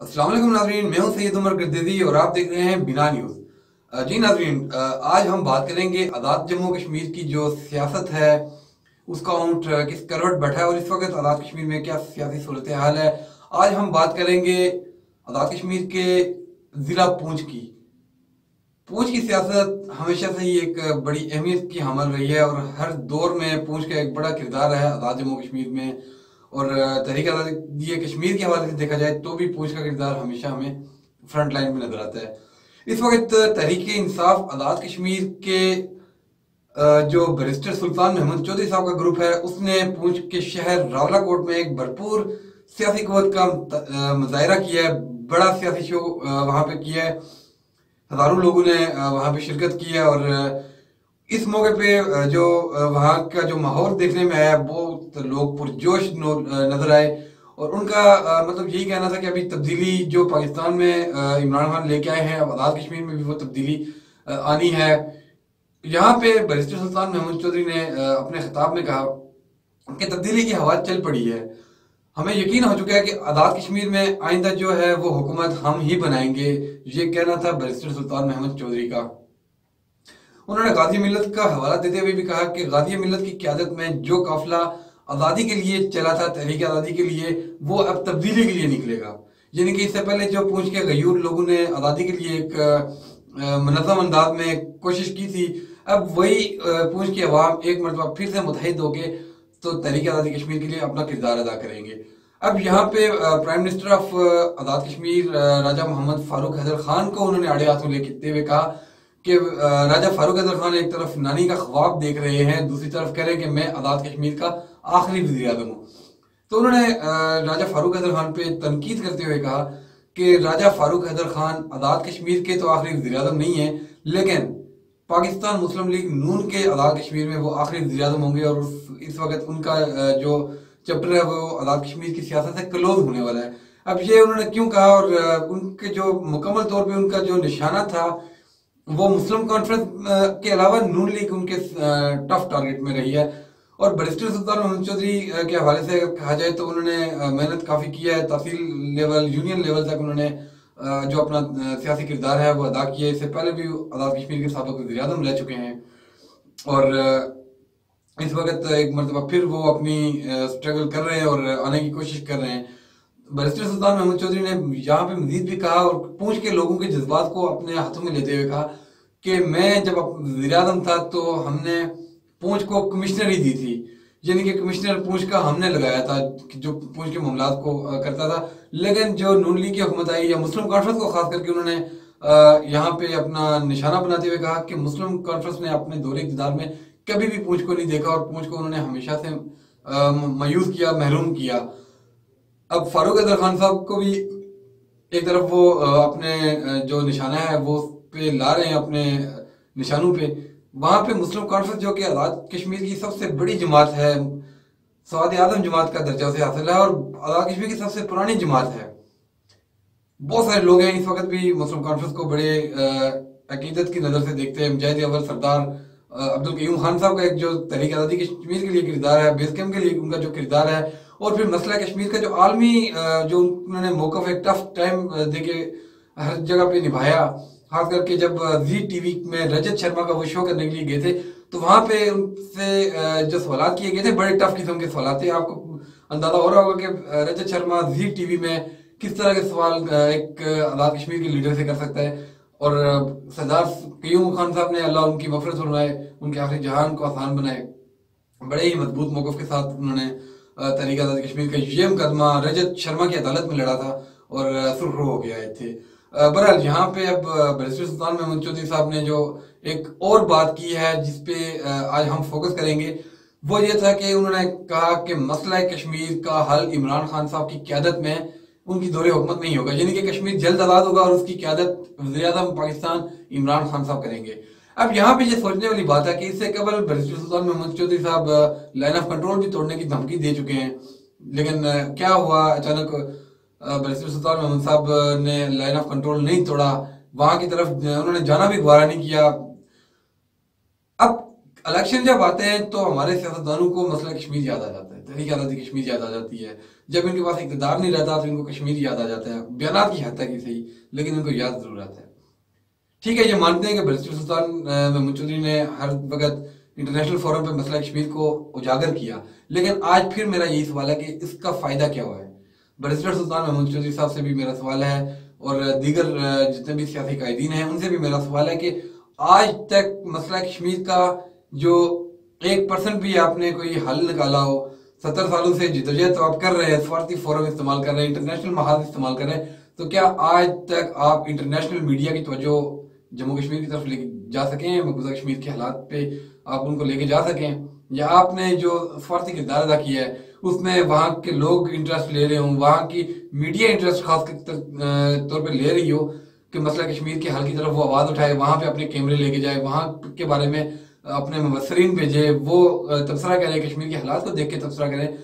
अस्सलाम वालेकुम नाज़रीन, मैं हूं सैयद उमर गर्देजी और आप देख रहे हैं बिना न्यूज़। जी नाज़रीन, आज हम बात करेंगे आज़ाद जम्मू कश्मीर की जो सियासत है उसका ऊंट किस करवट बैठा है और इस वक्त आज़ाद कश्मीर में क्या सियासी सूरत हाल है। आज हम बात करेंगे आज़ाद कश्मीर के ज़िला पूंछ की। पूंछ की सियासत हमेशा से ही एक बड़ी अहमियत की हामिल रही है और हर दौर में पूंछ का एक बड़ा किरदार है आज़ाद जम्मू कश्मीर में। और तहरीक आज़ादी कश्मीर के हवाले से देखा जाए तो भी पूंछ का किरदार हमेशा हमें फ्रंट लाइन में नजर आता है। इस वक्त तहरीक इंसाफ आज़ाद कश्मीर के जो बैरिस्टर सुल्तान महमूद चौधरी साहब का ग्रुप है उसने पूंछ के शहर रावलाकोट में एक भरपूर सियासी कुव्वत का मुजाहरा किया है। बड़ा सियासी शो वहां पे किया है। हजारों लोगों ने वहां पे शिरकत की है और इस मौके पे जो वहां का जो माहौल देखने में आया बहुत लोग पुरजोश नजर आए और उनका मतलब यही कहना था कि अभी तब्दीली जो पाकिस्तान में इमरान खान लेके आए हैं अब आज़ाद कश्मीर में भी वो तब्दीली आनी है। यहाँ पे बैरिस्टर सुल्तान महमूद चौधरी ने अपने खिताब में कहा कि तब्दीली की हवा चल पड़ी है। हमें यकीन हो चुका है कि आज़ाद कश्मीर में आइंदा जो है वो हुकूमत हम ही बनाएंगे। ये कहना था बैरिस्टर सुल्तान महमूद चौधरी का। उन्होंने गाजी मिल्लत का हवाला देते हुए भी कहा कि गाजी मिल्लत की क़यादत में जो काफिला आज़ादी के लिए चला था, तहरीक आज़ादी के लिए, वो अब तब्दीली के लिए निकलेगा। यानी कि इससे पहले जो पूंछ के गयूर लोगों ने आज़ादी के लिए एक मुनज़्ज़म अंदाज में कोशिश की थी, अब वही पूंछ की अवाम एक मरतबा फिर से मुतहद होके तो तहरीक आज़ादी कश्मीर के लिए अपना किरदार अदा करेंगे। अब यहाँ पे prime minister of Azad Kashmir राजा मोहम्मद फारूक हैदर खान को उन्होंने आड़े हाथों लेते हुए कहा कि राजा फारूक हैदर खान एक तरफ नानी का ख्वाब देख रहे हैं, दूसरी तरफ कह रहे हैं कि मैं आज़ाद कश्मीर का आखिरी वज़ीर आज़म हूँ। तो उन्होंने राजा फारूक हैदर खान पे तनकीद करते हुए कहा कि राजा फारूक हैदर खान आज़ाद कश्मीर के तो आखिरी वज़ीर आज़म नहीं है, लेकिन पाकिस्तान मुस्लिम लीग नून के आज़ाद कश्मीर में वो आखिरी वज़ीर आज़म होंगे और इस वक्त उनका जो चैप्टर है वो आज़ाद कश्मीर की सियासत से क्लोज होने वाला है। अब ये उन्होंने क्यों कहा और उनके जो मुकम्मल तौर पर उनका जो निशाना था वो मुस्लिम कॉन्फ्रेंस के अलावा नून लीग उनके टफ टारगेट में रही है। और बैरिस्टर सुल्तान महमूद चौधरी के हवाले से कहा जाए तो उन्होंने मेहनत काफ़ी किया है। तहसील लेवल, यूनियन लेवल तक उन्होंने जो अपना सियासी किरदार है वो अदा किया है। इससे पहले भी आज़ाद कश्मीर के साबिक वज़ीर आज़म रह चुके हैं और इस वक्त एक मरतबा फिर वो अपनी स्ट्रगल कर रहे हैं और आने की कोशिश कर रहे हैं। बैरिस्टर सुल्तान महमूद चौधरी ने यहाँ पे मजीद भी कहा और पूंछ के लोगों के जज्बात को अपने हाथों में लेते हुए कहा कि मैं जब वज़ीर आज़म था तो हमने पूंछ को कमिश्नरी दी थी, यानी कि कमिश्नर पूंछ का हमने लगाया था जो पूंछ के मामलात को करता था। लेकिन जो नून लीग की हुकूमत आई या मुस्लिम कॉन्फ्रेंस को खास करके उन्होंने यहाँ पे अपना निशाना बनाते हुए कहा कि मुस्लिम कॉन्फ्रेंस ने अपने दौरे इक़्तिदार में कभी भी पूंछ को नहीं देखा और पूंछ को उन्होंने हमेशा से मायूस किया, महरूम किया। अब फारूक हैदर खान साहब को भी एक तरफ वो अपने जो निशाना है वो पे ला रहे हैं, अपने निशानों पे। वहां पे मुस्लिम कॉन्फ्रेंस जो कि आज़ाद कश्मीर की सबसे बड़ी जमात है, सवाद आजम जमात का दर्जा उसे हासिल है और आज़ाद कश्मीर की सबसे पुरानी जमात है। बहुत सारे लोग हैं इस वक्त भी मुस्लिम कॉन्फ्रेंस को बड़े अकीदत की नज़र से देखते हैं। मुजाहिद अव्वल सरदार अब्दुल कयूम खान साहब का एक जो तहरीक आज़ादी कश्मीर के लिए किरदार है, बेस कैम्प के लिए उनका जो किरदार है, और फिर मसला कश्मीर का जो आलमी जो उन्होंने मौक़िफ़ एक टफ टाइम देके हर जगह पे निभाया। खास करके जब जी टीवी में रजत शर्मा का वो शो करने के लिए गए थे तो वहाँ पे उनसे जो सवाल किए गए थे बड़े टफ किस्म के सवाल थे। आपको अंदाजा हो रहा होगा कि रजत शर्मा जी टीवी में किस तरह के सवाल एक आज़ाद कश्मीर के लीडर से कर सकता है। और सरदार कयूम खान साहब ने अल्लाह उनकी मफरत फरमाए, उनके आखिरी जहान को आसान बनाए, बड़े ही मजबूत मौक़िफ़ के साथ उन्होंने तहरीक आज़ादी कश्मीर का ये मुकदमा रजत शर्मा की अदालत में लड़ा था और सुर्खरू हो गया थे। बहरहाल यहाँ पे अब बैरिस्टर सुल्तान महमूद चौधरी साहब ने जो एक और बात की है जिसपे आज हम फोकस करेंगे वो ये था कि उन्होंने कहा कि मसला कश्मीर का हल इमरान खान साहब की क़यादत में उनकी दौरे हुकूमत नहीं होगा, यानी कि कश्मीर जल्द आज़ाद होगा और उसकी क़यादत वज़ीर आज़म पाकिस्तान इमरान खान साहब करेंगे। अब यहाँ पे ये सोचने वाली बात है कि इससे केवल बैरिस्टर सुल्तान महमूद चौधरी साहब लाइन ऑफ कंट्रोल भी तोड़ने की धमकी दे चुके हैं, लेकिन क्या हुआ अचानक बैरिस्टर सुल्तान महमूद साहब ने लाइन ऑफ कंट्रोल नहीं तोड़ा, वहां की तरफ उन्होंने जाना भी गवारा नहीं किया। अब इलेक्शन जब आते हैं तो हमारे सियासतदानों को मसला कश्मीर याद आ जाता है, तहरीक आज़ादी कश्मीर याद आ जाती है। जब इनके पास इक़्तिदार नहीं रहता तो इनको कश्मीर याद आ जाता है, बयानात की हद तक ही सही, लेकिन इनको याद जरूर आता है। ठीक है, ये मानते हैं कि बैरिस्टर सुल्तान महमूद चौधरी ने हर वक्त इंटरनेशनल फोरम पे मसला कश्मीर को उजागर किया, लेकिन आज फिर मेरा यही सवाल है कि इसका फ़ायदा क्या हुआ है। बैरिस्टर सुल्तान महमूद चौधरी साहब से भी मेरा सवाल है और दीगर जितने भी सियासी कायदीन हैं उनसे भी मेरा सवाल है कि आज तक मसला कश्मीर का जो 1% भी आपने कोई हल निकाला हो। 70 सालों से जिदोजहद तो आप कर रहे हैं, स्वार्थी फोरम इस्तेमाल कर रहे हैं, इंटरनेशनल महाज इस्तेमाल कर रहे हैं, तो क्या आज तक आप इंटरनेशनल मीडिया की तवज्जो जम्मू कश्मीर की तरफ लेके जा सकें, मकबूजा कश्मीर के हालात पे आप उनको लेके जा सकें, या आपने जो स्वार्थी किरदार अदा किया है उसमें वहाँ के लोग इंटरेस्ट ले रहे हों, वहाँ की मीडिया इंटरेस्ट खास तौर पे ले रही हो कि मसला कश्मीर के हल की तरफ वो आवाज़ उठाए, वहाँ पे अपने कैमरे लेके जाए, वहाँ के बारे में अपने मुबसरीन भेजे, वो तबसरा करें, कश्मीर के हालात को देख के तबसरा करें,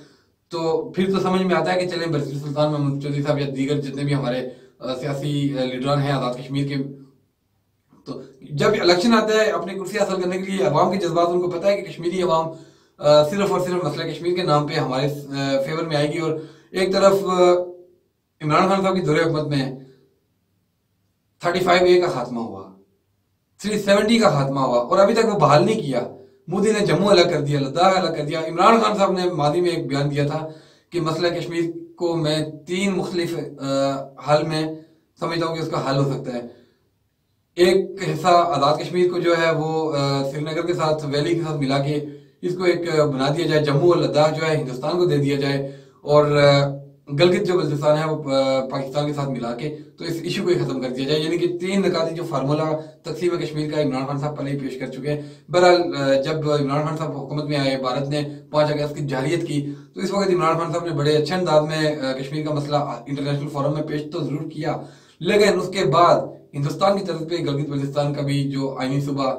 तो फिर तो समझ में आता है कि चलें बैरिस्टर सुल्तान महमूद चौधरी साहब या दीगर जितने भी हमारे सियासी लीडरान हैं आज़ाद कश्मीर के, तो जब इलेक्शन आता है अपनी कुर्सी हासिल करने के लिए अवाम के जज्बात, उनको पता है कि कश्मीरी अवाम सिर्फ और सिर्फ मसला कश्मीर के नाम पे हमारे फेवर में आएगी। और एक तरफ इमरान खान साहब की दौरे हुकूमत में 35A का खात्मा हुआ, 370 का खात्मा हुआ और अभी तक वो बहाल नहीं किया। मोदी ने जम्मू अलग कर दिया, लद्दाख अलग कर दिया। इमरान खान साहब ने मादी में एक बयान दिया था कि मसला कश्मीर को मैं 3 मुख्तलिफ हल में समझता हूँ कि उसका हल हो सकता है। एक हिस्सा आज़ाद कश्मीर को जो है वो श्रीनगर के साथ, वैली के साथ मिला के इसको एक बना दिया जाए, जम्मू और लद्दाख जो है हिंदुस्तान को दे दिया जाए, और गलगित जो बल्तिस्तान है वो पाकिस्तान के साथ मिला के तो इस इशू को ही खत्म कर दिया जाए। यानी कि 3 नकाती जो फार्मूला तकसीम कश्मीर का इमरान खान साहब पहले ही पेश कर चुके हैं। बहरहाल जब इमरान खान साहब हुकूमत में आए, भारत ने 5 अगस्त की जाहिरियत की, तो इस वक्त इमरान खान साहब ने बड़े अच्छे अंदाज में कश्मीर का मसला इंटरनेशनल फोरम में पेश तो जरूर किया, लेकिन उसके बाद हिंदुस्तान की तरफ पे गलगित बल्तिस्तान का भी जो आईनी सूबा,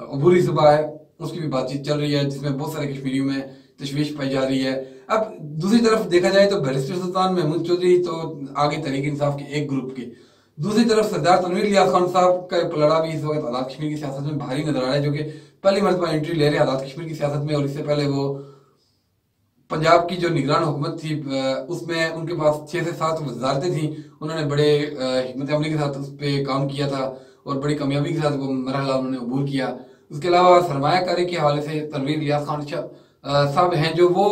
अबूरी सूबा है, उसकी भी बातचीत चल रही है, जिसमें बहुत सारे कश्मीरियों में तशवीश पाई जा रही है। अब दूसरी तरफ देखा जाए तो बैरिस्टर सुल्तान महमूद चौधरी तो आगे तहरीक इंसाफ के एक ग्रुप के, दूसरी तरफ सरदार तनवीर इलियास खान साहब का पलड़ा भी इस वक्त आज़ाद कश्मीर की सियासत में भारी नजर आ रहा है, जो कि पहली मरतबा एंट्री ले रहे हैं आज़ाद कश्मीर की सियासत में। और इससे पहले वो पंजाब की जो निगरान हुकूमत थी उसमें उनके पास 6 से 7 वजारतें थी, उन्होंने बड़े हिकमत अमली के साथ उस पर काम किया था और बड़ी कामयाबी के साथ वो मरहला उन्होंने अबूर किया। उसके अलावा सरमायाकारी के हवाले से तनवीर इलियास खान साहब हैं जो वो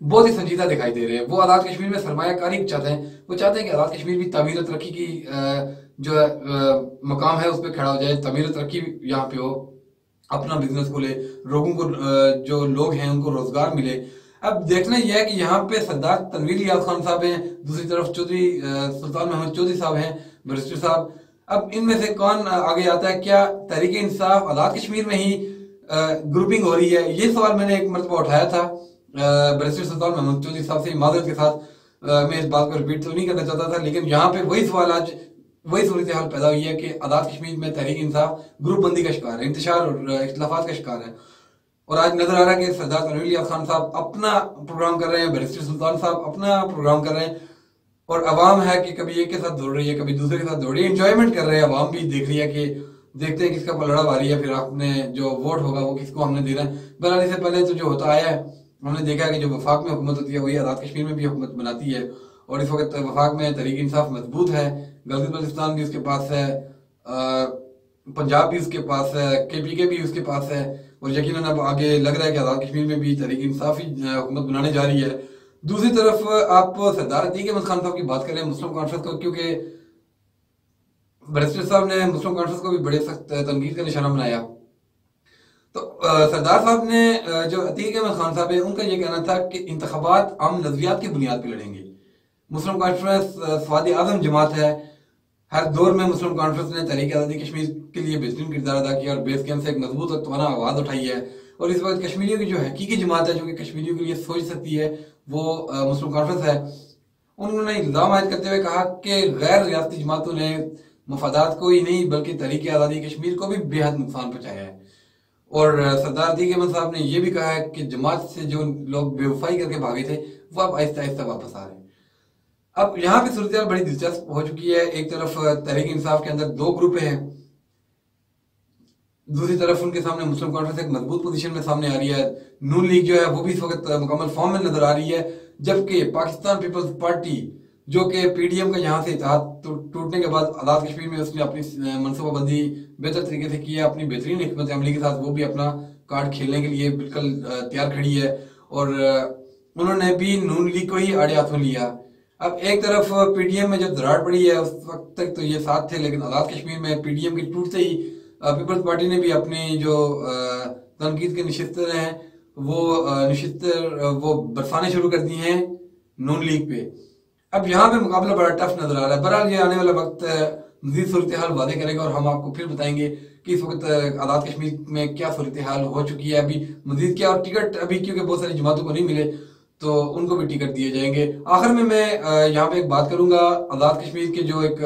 बहुत ही संजीदा दिखाई दे रहे हैं। वो आज़ाद कश्मीर में सरमायाकारी चाहते हैं, वो चाहते हैं कि आज़ाद कश्मीर भी तमीर तरक्की की जो मकाम है उस पर खड़ा हो जाए, तमीर तरक्की यहाँ पे हो, अपना बिजनेस खोले, लोगों को जो लोग हैं उनको रोजगार मिले। अब देखना यह है कि यहाँ पे सरदार तनवीर इलियास खान साहब हैं, दूसरी तरफ चौधरी सुल्तान महमूद चौधरी साहब हैं, बैरिस्टर साहब। अब इनमें से कौन आगे आता है? क्या तहरीक इंसाफ आज़ाद कश्मीर में ही ग्रुपिंग हो रही है? ये सवाल मैंने एक मरतबा उठाया था बैरिस्टर सुल्तान महमूद चौधरी साहब से, माजरत के साथ मैं इस बात को रिपीट तो नहीं करना चाहता था, लेकिन यहाँ पे वही सवाल आज वही सूरत हाल पैदा हुई है कि आज़ाद कश्मीर में तहरीक इंसाफ ग्रुप बंदी का शिकार है, इंतशार और इख्तलाफात का शिकार है। और आज नजर आ रहा है कि सरदार तनवीर इलियास खान साहब अपना प्रोग्राम कर रहे हैं, बैरिस्टर सुल्तान साहब अपना प्रोग्राम कर रहे हैं, और अवाम है कि कभी एक के साथ दौड़ रही है, कभी दूसरे के साथ दौड़ रही है, इंजॉयमेंट कर रहे हैं। अवाम भी देख रही है कि देखते हैं किसका पलड़ा भारी है, फिर आपने जो वोट होगा वो किसको हमने देना है। बहरहाल इससे पहले तो जो होता आया है, हमने देखा है कि जो वफाक में हुकूमत होती है वही आज़ाद कश्मीर में भी हुकूमत बनाती है, और इस वक्त वफाक में तहरीक इंसाफ मजबूत है, गलगित बल्तिस्तान भी उसके पास है, पंजाब भी उसके पास है, KPK भी उसके पास है, और यकीनन अब आगे लग रहा है कि आज़ाद कश्मीर में भी तहरीक इंसाफ ही हुकूमत बनाने जा रही है। दूसरी तरफ आप सरदार अतीक अहमद खान साहब की बात करें, मुस्लिम कॉन्फ्रेंस को, क्योंकि बैरिस्टर साहब ने मुस्लिम कॉन्फ्रेंस को भी बड़े सख्त तनकीद का निशाना बनाया, तो सरदार साहब ने जो अतीक अहमद खान साहब है उनका ये कहना था कि इंतखाबात आम नजरियात की बुनियाद पर लड़ेंगे। मुस्लिम कॉन्फ्रेंस स्वाद आज़म जमात है, हर दौर में मुस्लिम कॉन्फ्रेंस ने तहरीक आज़ादी कश्मीर के लिए बेहतरीन किरदार अदा किया और बेस कैंप से एक मजबूत और तवाना आवाज़ उठाई है। और इस वक्त कश्मीरियों की जो हकीकी जमात है जो कि कश्मीरियों के लिए सोच सकती है वो मुस्लिम कॉन्फ्रेंस है। उन्होंने इल्ज़ाम आयद करते हुए कहा कि गैर रियासती जमातों ने मफादात को ही नहीं बल्कि तहरीक आज़ादी कश्मीर को भी बेहद नुकसान पहुँचाया है। और सरदार अतीक अहमद साहब ने यह भी कहा है कि जमात से जो लोग बेवफाई करके भागे थे वो अब आहिस्ता आहिस्ता वापस आ रहे हैं। अब यहाँ पे सूरत बड़ी दिलचस्प हो चुकी है। एक तरफ तहरीक इंसाफ के अंदर 2 ग्रुप हैं, दूसरी तरफ उनके सामने मुस्लिम कॉन्फ्रेंस एक मजबूत पोजीशन में सामने आ रही है। नून लीग जो है वो भी इस वक्त मुकम्मल फॉर्म में नजर आ रही है, जबकि पाकिस्तान पीपल्स पार्टी जो कि पीडीएम का यहाँ से इत्तेहाद टूटने के बाद आज़ाद कश्मीर में उसने अपनी मनसूबाबंदी बेहतर तरीके से की है, अपनी बेहतरीन हिकमत अमली के साथ वो भी अपना कार्ड खेलने के लिए बिल्कुल तैयार खड़ी है और उन्होंने भी नून लीग को ही आड़े हाथों लिया। अब एक तरफ पीडीएम में जो दरार पड़ी है उस वक्त तक तो ये साथ थे, लेकिन आज़ाद कश्मीर में पीडीएम के टूटते ही पीपल्स पार्टी ने भी अपनी जो तनकीद के नशिस्तें हैं वो नशिस्तें वो बरसाने शुरू कर दी हैं नून लीग पे। अब यहाँ पे मुकाबला बड़ा टफ नजर आ रहा है। बहरहाल ये आने वाला वक्त मजीद सूरत हाल वादे करेगा और हम आपको फिर बताएंगे कि इस वक्त आज़ाद कश्मीर में क्या सूरत हाल हो चुकी है, अभी मजीद क्या, और टिकट अभी क्योंकि बहुत सारी जमातों को नहीं मिले तो उनको भी टिकट दिए जाएंगे। आखिर में मैं यहाँ पे एक बात करूंगा, आज़ाद कश्मीर के जो एक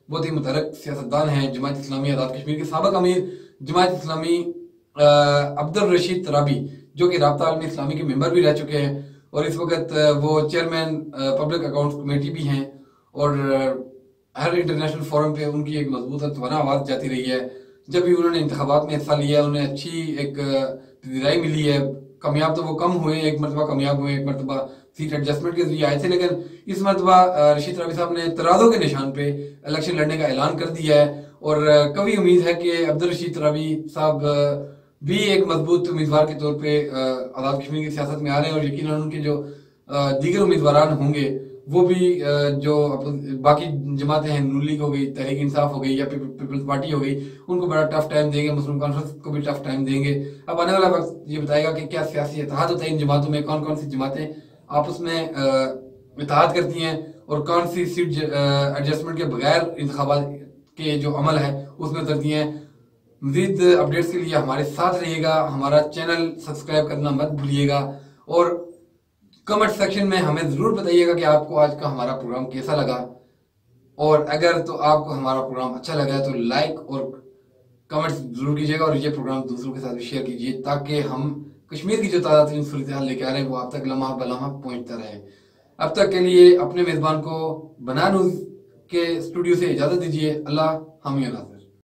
बहुत ही मुतहरक सियासतदान हैं जमात इस्लामी आज़ाद कश्मीर के साबिक अमीर जमात इस्लामी अब्दुल रशीद तराबी, जो कि राब्ता आलमी इस्लामी के मेंबर भी रह चुके हैं और इस वक्त वो चेयरमैन पब्लिक अकाउंट्स कमेटी भी हैं और हर इंटरनेशनल फोरम पे उनकी एक मजबूत तवाना आवाज़ जाती रही है। जब भी उन्होंने इंतखाबात में हिस्सा लिया उन्हें अच्छी एक पजीराई मिली है। कामयाब तो वो कम हुए, एक मरतबा कामयाब हुए, एक मरतबा सीट एडजस्टमेंट के जरिए आए थे, लेकिन इस मरतबा रशीद तराबी साहब ने तराजों के निशान पे इलेक्शन लड़ने का ऐलान कर दिया है और कभी उम्मीद है कि अब्दुल रशीद तराबी साहब भी एक मजबूत उम्मीदवार के तौर पे आज़ाद कश्मीर की सियासत में आ रहे हैं और यकीनन उनके जो दीगर उम्मीदवार होंगे वो भी जो बाकी जमातें हैं, नून लीग हो गई, तहरीक इंसाफ हो गई या पीपल्स पार्टी हो गई, उनको बड़ा टफ टाइम देंगे, मुस्लिम कॉन्फ्रेंस को भी टफ टाइम देंगे। अब आने वाला वक्त ये बताएगा कि क्या सियासी इत्तेहाद होता है इन जमातों में, कौन कौन सी जमातें आपस में इत्तेहाद करती हैं और कौन सी सीट एडजस्टमेंट के बगैर इंतखाबात के जो अमल है उसमें उतरती हैं। मजीद अपडेट्स के लिए हमारे साथ रहिएगा, हमारा चैनल सब्सक्राइब करना मत भूलिएगा और कमेंट सेक्शन में हमें ज़रूर बताइएगा कि आपको आज का हमारा प्रोग्राम कैसा लगा, और अगर तो आपको हमारा प्रोग्राम अच्छा लगा है तो लाइक और कमेंट्स ज़रूर कीजिएगा और ये प्रोग्राम दूसरों के साथ भी शेयर कीजिए ताकि हम कश्मीर की जो ताज़ा तरीन सूरत हाल लेके आ रहे हैं वो आप तक लम्हा बलम्हा पहुँचता रहे। अब तक के लिए अपने मेज़बान को बना न्यूज़ के स्टूडियो से इजाज़त दीजिए। अल्लाह हम